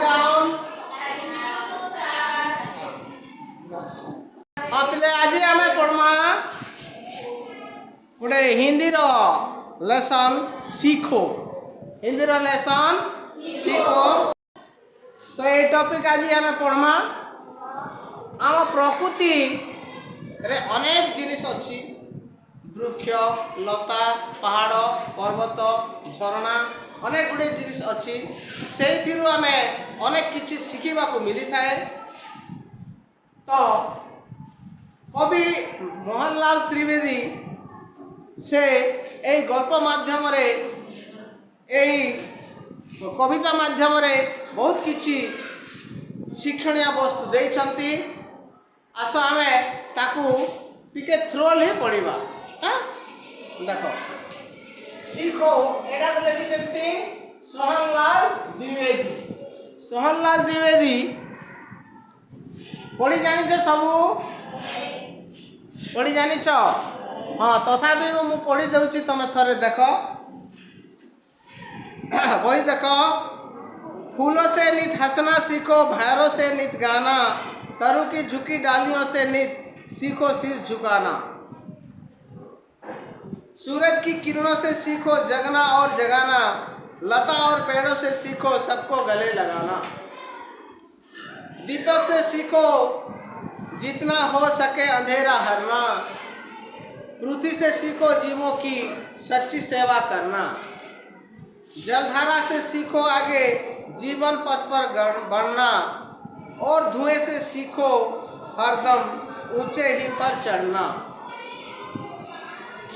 Down. हाँ पिले आज आम पढ़मा गोटे हिंदी रो लेसन सीखो। हिंदी रो लेसन सीखो। तो ये टॉपिक आज आम पढ़मा आम प्रकृति रे अनेक जिनिस अच्छी वृक्ष लता पहाड़ पर्वत झरणा अनेक गुड़े जिनिस अच्छी से आम अनेक किछि शिखिबा को मिली थाए। तो कवि मोहनलाल त्रिवेदी से এই গল্প মাধ্যমে এই কবিতা মাধ্যমে বহুত কিছু শিক্ষণীয় বস্তু দেইছন্তি। आस आम ताकू टिके थ्रोल ही पढ़ा। हाँ देख सीखो एटा को लिखिछंती सोहनलाल द्विवेदी। सोहनलाल द्विवेदी पढ़ी जानिछ सबू पढ़ी जानिछ। हाँ तथापि मु पढ़ी दउची तमे थरे देख वही देख। फूलों से नित हंसना सीखो भैरों से नित गाना तरु की झुकी डालियों से नित सीखो शीश झुकाना। सूरज की किरणों से सीखो जगना और जगाना लता और पेड़ों से सीखो सबको गले लगाना। दीपक से सीखो जितना हो सके अंधेरा हरना पृथ्वी से सीखो जीवों की सच्ची सेवा करना। जलधारा से सीखो आगे जीवन पथ पर बढ़ना और धुएं से सीखो हरदम ऊंचे ही पर चढ़ना।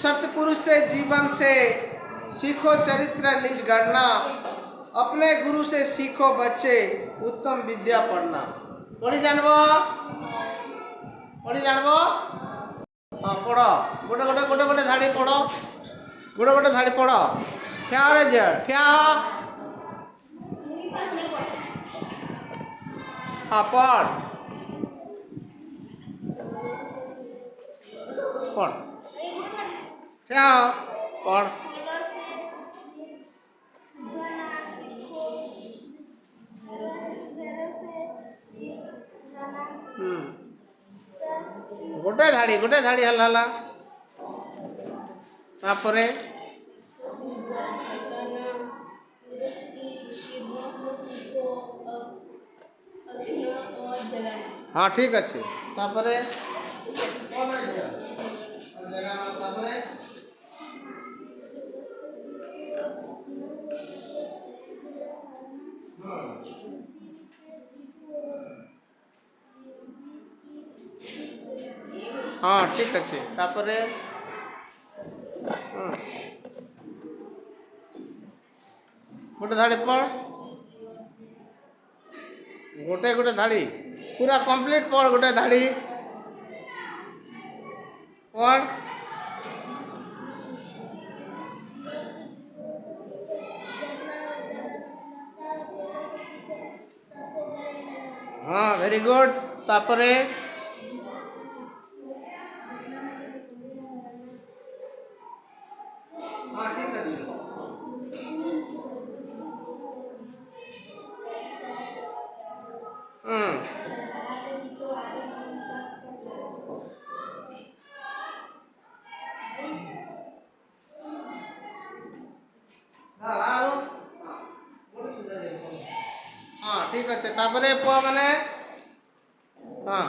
सतपुरुष से जीवन से सीखो चरित्र निज गढ़ना अपने गुरु से सीखो बच्चे उत्तम विद्या पढ़ना। पढ़ी जानबो हाँ पढ़ गोटे गोटे गोटे गोटे धाड़ी पढ़ गोटे गोटे धाड़ी पढ़। ठिया रे जे ठिया हाँ पढ़ पढ़ ठिया पढ़। गोटे धाड़ी हल्ला तापरे हाँ ठीक अच्छे तापरे हाँ ठीक अच्छे तापरे गोटे धाड़ी पढ़ गोटे गोटे धाड़ी पूरा कंप्लीट पढ़ गोटे धाड़ी पढ़। हाँ वेरी गुड तापरे हाँ ठीक है हाँ ठीक अच्छे तापरे पुआ माने हाँ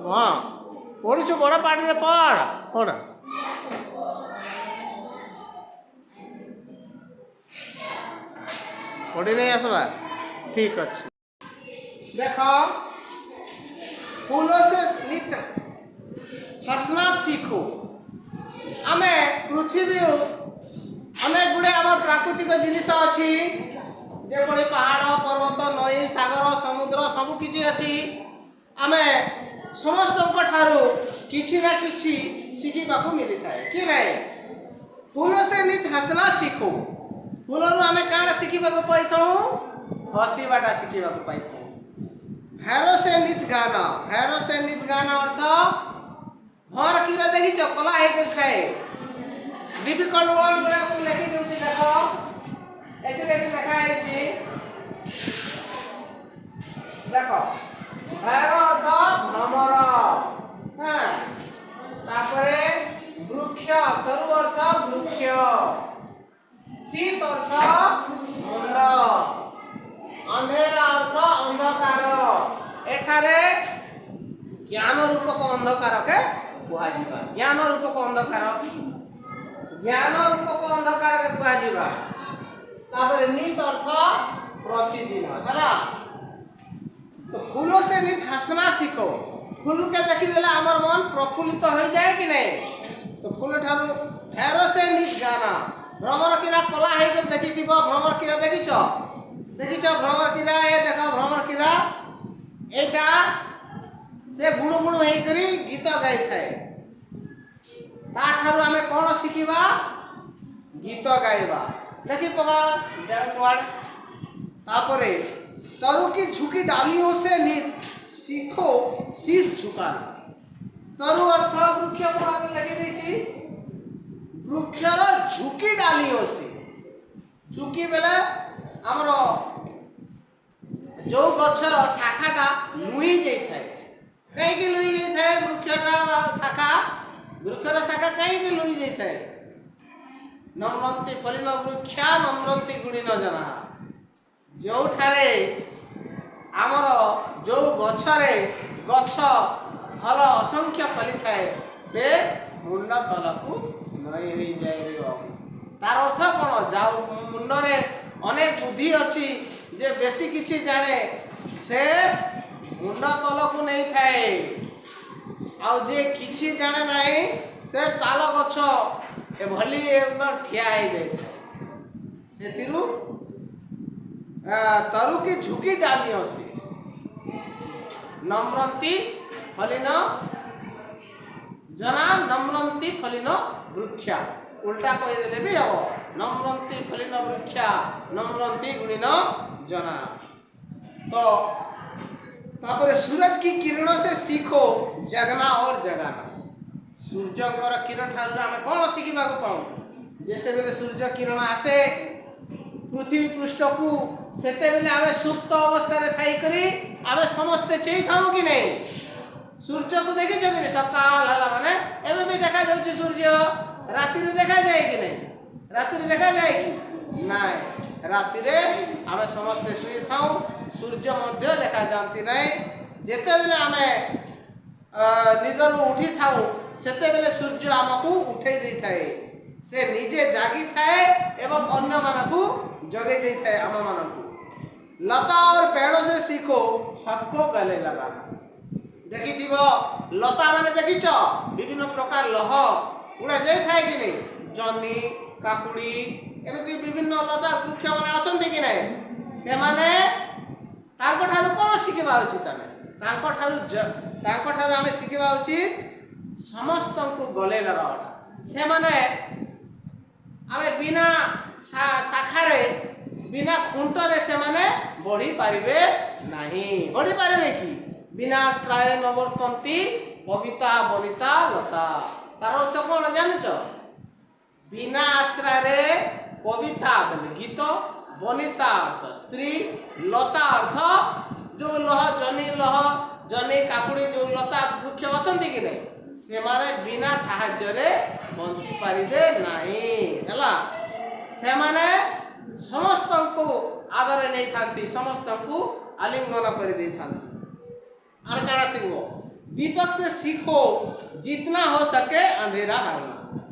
हाँ पढ़ुछु बड़ पार्टी रे पढ़ पढ़ पढ़ी नहीं आसबा ठीक अच्छे। देख फूलों से नित हंसना सीखो। आमे पृथ्वी अनेक गुड़े आम प्राकृतिक जिनिस अच्छी जेपरी पहाड़ पर्वत नई सागर समुद्र सबकि अच्छी आमे समस्त किसी ना किसी शिखा मिली थाए कि नहीं। फूल से नित हंसना सीखो फूल आम क्या शिखा पाई हसवाटा शिखा पाई। भैरो से नित गाना अर्थ भर कीड़ा देखी कला खाए डिफिकल्ट वर्ड गुड़ा को लिखि देउछि देखो एथिरे लिखा है देखो भैर अर्थ भ्रमर हां तापरे वृक्ष तरु अर्थ वृक्ष शीश अर्थ मुंड अंधेरा अर्थ अंधकार एठारे ज्ञान रूपक अंधकार के कुहा जिबा ज्ञान रूपक अंधकार के कुहा जिबा तापर नित अर्थ प्रतिदिन हला तो फूलों से नित हंसना सीखो फूल के देखि देला हमर मन प्रफुल्लित हो जाए कि नहीं तो फूल ठारू फेरो से नित गाना भ्रमर कीड़ा कला है कर देखि दिबो भ्रमर कीड़ा देखिछो भ्रमर कीड़ा ए देखो भ्रमर कीड़ा एटा से गुणु गुणु हे करी गीत गाई थाए ता ठारू हमें कोन शिखिबा गीत गाइबा देखि पगा डाउन वर्ड तापरे तरु की झुकी डालियों से नित सीखो शीश झुकाना तरु अर्थ वृक्ष को आगे लगे देछि वृक्षर झुकी डालियों से झुकी बेले हमरो जो गछर शाखाटा लुई जाई थाए कहीं की लुई जाई थाए वृक्षर शाखा कहीं की लुई जाई थाए नम्रंती फलिन वृक्षा नम्रंती गुणिन जना जो ठारे आमर जो गछरे गछ फल असंख्य फली थाए से मुंड तलकू नई हो जाए तार अर्थ कौन जाऊ मुंडरे अनेक बुद्धि अच्छी जे बेसी किछि जाने से मुंड तलकू नहीं थाए आउ जे किछि जाने नहीं से ताल गछ ए भली एकदम ठिया हो जाए सेतिरु तरु की झुकी डालियों से नम्रंती फलिन जना नम्रंती फलिन वृक्षा उल्टा कह देले भी हो नम्रंती फलिन वृक्षा नम्रंती गुणिन जना तो तापर सूरज की किरणों से सीखो जगना और जगाना सूर्य कर किरण ठार आमे कोन शिखिबा को पाऊ जेते बेले सूर्य किरण आसे पृथ्वी पृष्ठ को सेते बेले आमे सुप्त अवस्था रे थाई करी आमे समस्त चेई थाऊ कि नहीं सूर्य को देखि छ कि सकाल हला माने एबे भी देखा जाउछि सूर्य राति रे देखा जाए कि नहीं राति रे देखा जाए कि नहीं राति रे आमे समस्त सुई थाऊ सूर्य मध्य देखा जानती नहीं जेते बेले आमे निदर उठी थाऊ सेते बेले सूर्य हमकु उठै दै थाए से निजे जागी थाए एवं अन्य मानकु जगे दै थाए हम मानकु लता और पेड़ों से सीखो सबको गले लगाना देखि दिबो लता माने देखिछ विभिन्न प्रकार लह उड़ा जाय थाए कि नहीं जनी काकुड़ी एमति विभिन्न लता वृक्ष माने अछंती कि नहीं से माने तांको ठारू कोन शिखिबा उचित तने तांको ठारू हमें शिखिबा उचित समस्त को गले लगावटा से माने आमे बिना शाखारे बिना खुंटरे से माने बढ़ी पारिबे नहीं बढ़ी पारिबे कि बिना आश्रय नवर्तंती कविता बनिता लता तार अर्थ कोन जानिछ बिना आश्रय रे कविता बोले गीत बनिता अर्थ स्त्री लता अर्थ जो लह जनी काकुड़ी जो लता वृक्ष अछंती कि नहीं से माने बिना साहाय्य रे बंची पारिबे नहीं हला से माने समस्त को आदर नहीं थांती समस्त को आलिंगन कर दे थांती और काना सीखो दीपक से सीखो जितना हो सके अंधेरा हारना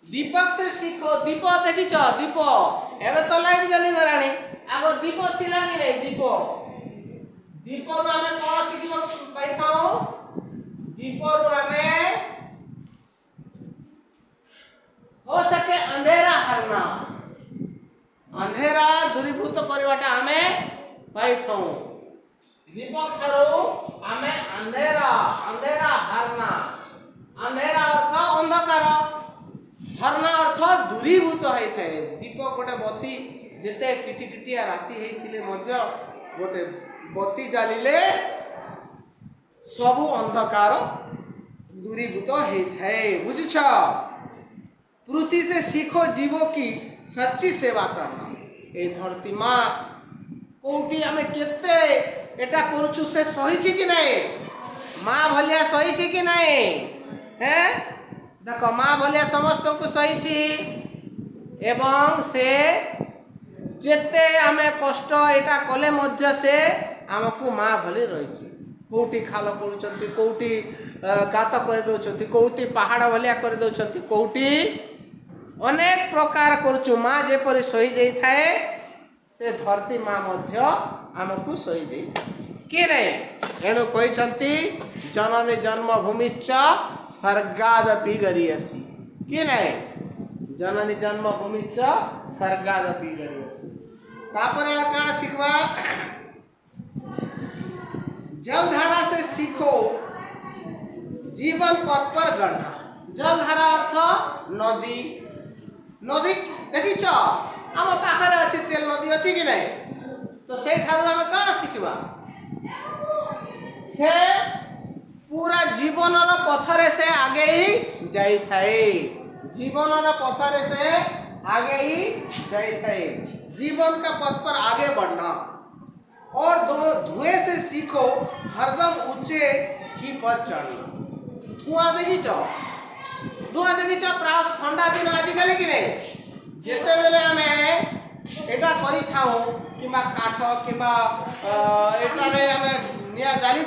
दीपक से सीखो दीप देखिछ दीप एबे तो लाइट जली गराणी आगो दीप थिला कि नहीं दीप रो हमें कोन सीखिबो पाई थाओ दीप रो हमें हो सके अंधेरा हरना अंधेरा दूरीभूत करवाटा हमें पाई थाओ दीपक ठारो हमें अंधेरा हरना अंधेरा अर्थ अंधकार हरना अर्थ दूरीभूत होई थाए दीपक गोटे बत्ती जेते किटिकिटिया राति हेथिले मध्य गोटे बत्ती जालिले सबु अंधकार दूरीभूत होई थाए बुझुछ पृथ्वी से सीखो जीवों की सच्ची सेवा करना। ए धरती माँ कोटी आमे केते एटा करूछु से सहीची कि नहीं? माँ भलिया सहीची कि नहीं? हैं देखो माँ भलिया समस्त को सहीची एवं से जेते आमे कष्ट एटा कले मध्य से आमको माँ भली रही। कोटी खाल करूचंती, कोटी गात कर दउचंती, कोटी पहाड़ भलिया कर दउचंती, कोटी अनेक प्रकार करूचु। माँ जेपरि सही जाई थाए से धरती माँ मध्य आमको सही जाई कि नहीं? एणु कहते जननी जन्मभूमिश्च स्वर्गादपि गरीयसी कि नहीं? जननी जन्मभूमिश्च स्वर्गादपि गरीयसी। तापर यार काना सीखवा जलधारा से सीखो जीवन पथ पर गढ़ना। जलधारा अर्थ नदी। नदी देखिछ आम पाखरे अच्छी तेल नदी अच्छी कि नहीं? तो से आम कौन शिखा से पूरा जीवन पथरे से आगे ही जाई थाए। जीवन पथरे से आगे ही जाई थाए। जीवन का पथ पर आगे बढ़ना और धुएं से सीखो हरदम ऊंचे की पर चढ़ना। धुआं देखी धुआं देखी प्राय ठंडा दिन आजिकल कि नहीं जिते बेले आम एटा करी थाऊ किबा काठ किबा एटारे आम निया जाली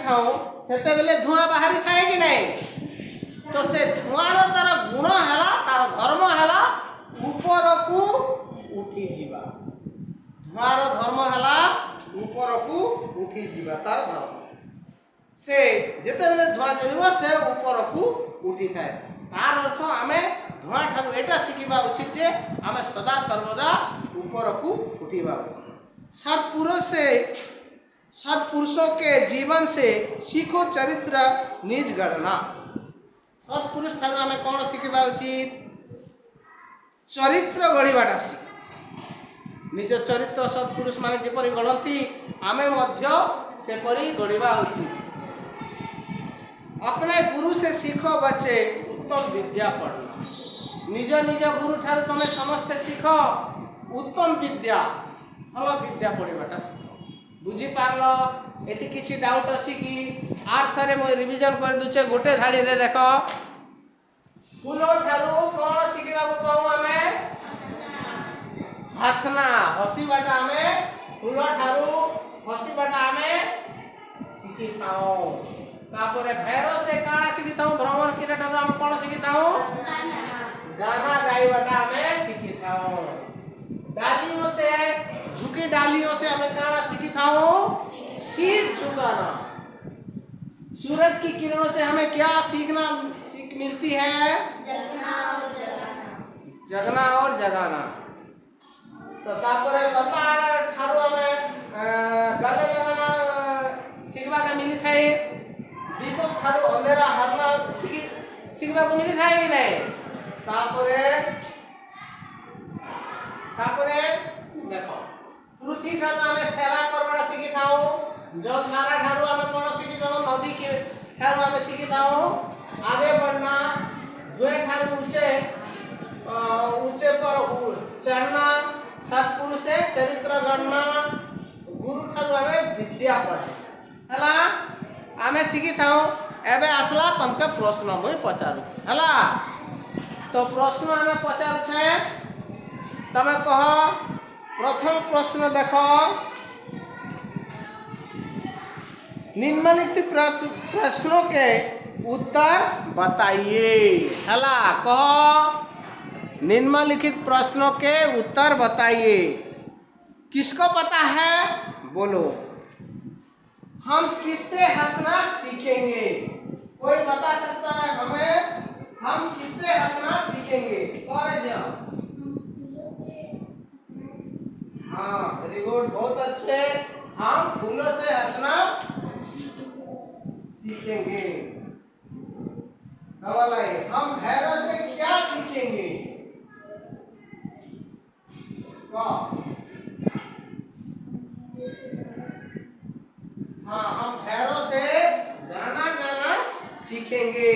थाऊ सेते बेले धुआं बाहरी थाए कि नहीं? तो से धुआर तार गुण हैला तार धर्म हैला ऊपर को उठी जीवा। धुआर धर्म हैला ऊपर को उठी जीवा तार धर्म। से जेते बेले धुआं चलिबो से ऊपर को उठी थाए। तार अर्थ आमे धुआं ठारू एटा शिखिबा उचित जे आमे सदा सर्वदा ऊपर को उठिबा उचित। सत्पुरुषों के जीवन से सीखो चरित्र निज गढ़ना। सत्पुरुष ठारू आमे कोन शिखिबा उचित? चरित्र गढ़िबाटा शिख। निज चरित्र सत्पुरुष माने जेपरि गढ़ती आमे मध्य सेपरि गढ़िबा उचित। अपने गुरु से सीखो बच्चे उत्तम विद्या पढ़ना। निज निज गुरु ठारू तमे समस्ते सीख उत्तम विद्या भल विद्या पढ़ाटा सीख। बुझी पारल? एति किसी डाउट अच्छी कि आर थरे मैं रिविजन कर दूचे गोटे धाड़ी रे देख फूल ठारू कौन शिखा पाऊ आमे हसना हसीबाटा आमे फूल ठारू हसीबाटा आमे शिखी थाऊ। तापर भैरव से काना शिखी थाऊ भ्रमण किरे ठारू आमे कौन शिखी थाऊ? गाना गाइबाटा आमे शिखी थाऊ। डालियों से झुकी डालियों से हमें काना सीखी थाऊ? सिर झुकाना। सूरज की किरणों से हमें क्या सीख मिलती है? जगना और जगाना। तो तापर लता ठारू हमें गले लगाना सीखवा का मिली थाए। दीपक ठारू अंधेरा हरना सीखवा को मिली थाए कि नहीं? तापरे देखो पृथ्वी ठारू आमे सेवा करबा शिखी थाऊ। जलधारा ठारू आमे कोन शिखी थाऊ? नदी के ठारू आमे शिखी थाऊ आगे बढ़ना। धुएं ठारू ऊंचे पर चढ़ना। सत्पुरुष से चरित्र गढ़ना। गुरु ठारू आमे विद्या पढ़े हला आमे शिखी थाऊ। एबे आसला तुमके प्रश्न मुई पचारू हला। तो प्रश्न आमे पचारू छे तमे कह। प्रथम प्रश्न देखो निम्नलिखित प्रश्नों के उत्तर बताइए। हला कहो निम्नलिखित प्रश्नों के उत्तर बताइए। किसको पता है बोलो। हम किससे हंसना सीखेंगे? कोई बता सकता है हमें? हम किससे हंसना सीखेंगे? हाँ वेरी गुड बहुत अच्छे। हम फूलों से हंसना सीखेंगे। हम भैरव से क्या सीखेंगे? हाँ हम भैरव से गाना गाना सीखेंगे।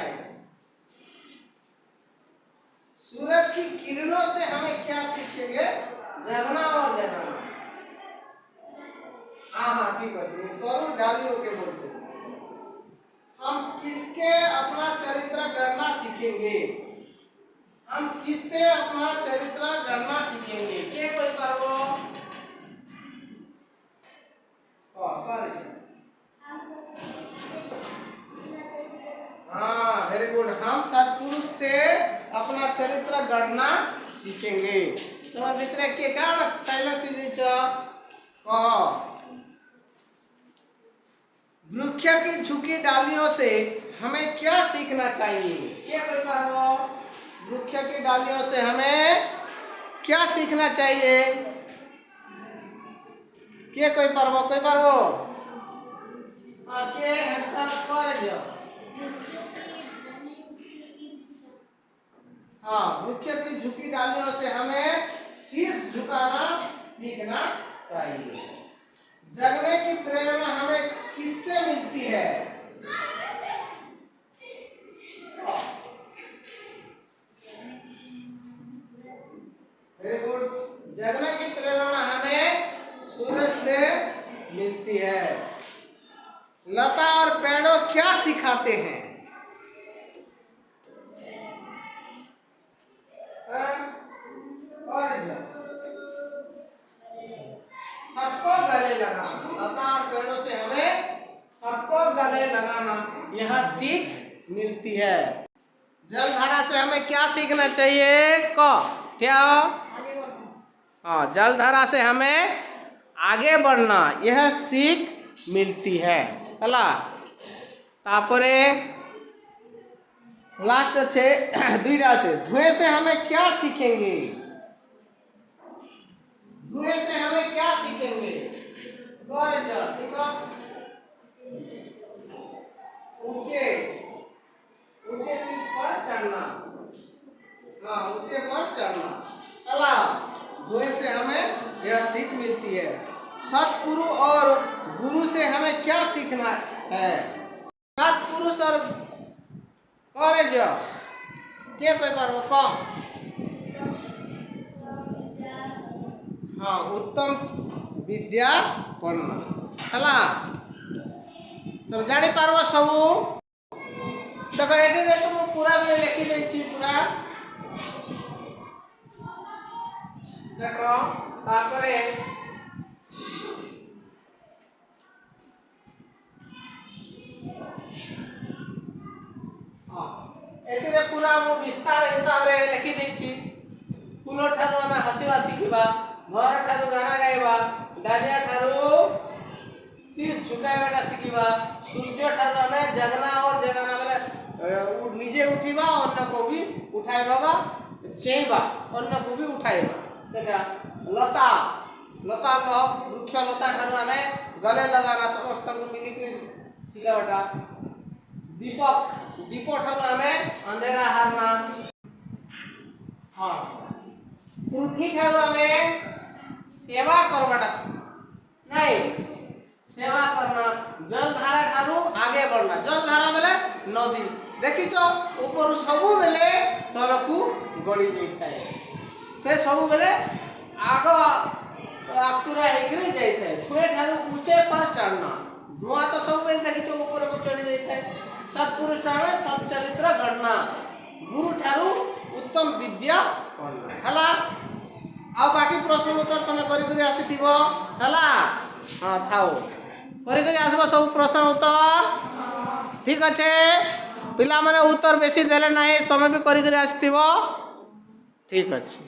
जाएगा। सूरज की किरणों से हमें क्या सीखेंगे? जगना और जगाना। हाँ ठीक है, तो डालियों के बोलते हम किसके अपना चरित्र गढ़ना सीखेंगे? हम किससे अपना चरित्र गढ़ना सीखेंगे? के कोई करवो? हाँ वेरी गुड। हम सत्पुरुष से अपना चरित्र गढ़ना सीखेंगे। तुम्हारे मित्र के कारण पहले चीज वृक्ष की झुकी डालियों से हमें क्या सीखना चाहिए? क्या प्रकार हो? वृक्ष की डालियों से हमें क्या सीखना चाहिए? के कोई पर्व आके हाँ, वृक्ष की झुकी डालियों से हमें शीश झुकाना सीखना चाहिए। जगने की प्रेरणा हमें किससे मिलती है? Very good. जगने की प्रेरणा हमें सूरज से मिलती है। लता और पेड़ों क्या सिखाते हैं? सबको गले लगाना। लता और पेड़ों से हमें सबको गले लगाना यह सीख मिलती है। जलधारा से हमें क्या सीखना चाहिए? क्या? हाँ, जलधारा से हमें आगे बढ़ना यह सीख मिलती है। हला तापरे लास्ट अच्छे दुईटा अच्छे धुएं से हमें क्या सीखेंगे? धुएं से हमें क्या सीखेंगे? ऊंचे ऊंचे शीर्ष पर चढ़ना। हाँ, ऊंचे पर चढ़ना। चला धुएं से हमें यह सीख मिलती है। सतगुरु और गुरु से हमें क्या सीखना है? सतपुरुष और के कोई पर्व कौन? हाँ, उत्तम विद्या पढ़ना। हला तुम जानी पार्व सबू देखो एटी रे तुम पूरा भी लिखी देछि पूरा देखो तापरे एटी रे पूरा वो विस्तार हिसाब रे लिखी देछि। फूलो ठारू हमें हसीवा शिखिबा, घर ठारू गाना गाइबा, डालिया ठारू शीश झुकाइबाटा शिखिबा, सूर्य ठारू हमें जगना और जगाना बेले निजे उठिबा अन्य को भी उठाइबा चेइबा अन्य को भी उठाइबा। सेटा लता लता वृक्ष लता ठारू हमें गले लगाना समस्त को मिली शिखाबाटा। दीपक दीप ठारू हमें अंधेरा हारना। हाँ, पृथ्वी ठारू हमें सेवा करवाटा नहीं सेवा करना। जलधारा ठारू आगे बढ़ना। जलधारा बेले नदी देखिच ऊपर सबु बेले तलकू गड़ी जाए से सबु बेले आग आकुरा हेकरे जाए। थोड़े ठारू ऊंचे पर चढ़ना। धुआं तो सब बेले देखिच ऊपर को चढ़ी जाए। सत्पुरुष ठारू सच्चरित्र गढ़ना। गुरु ठारू उत्तम विद्या पढ़ना। हला आ बाकी प्रश्न उत्तर तुम करी आसीथिबो हला। हाँ थाओ करी आसबो सब प्रश्न उत्तर ठीक अच्छे। पिला माने उत्तर बेसी देले नहीं तुम भी करी आसीथिबो ठीक अच्छे।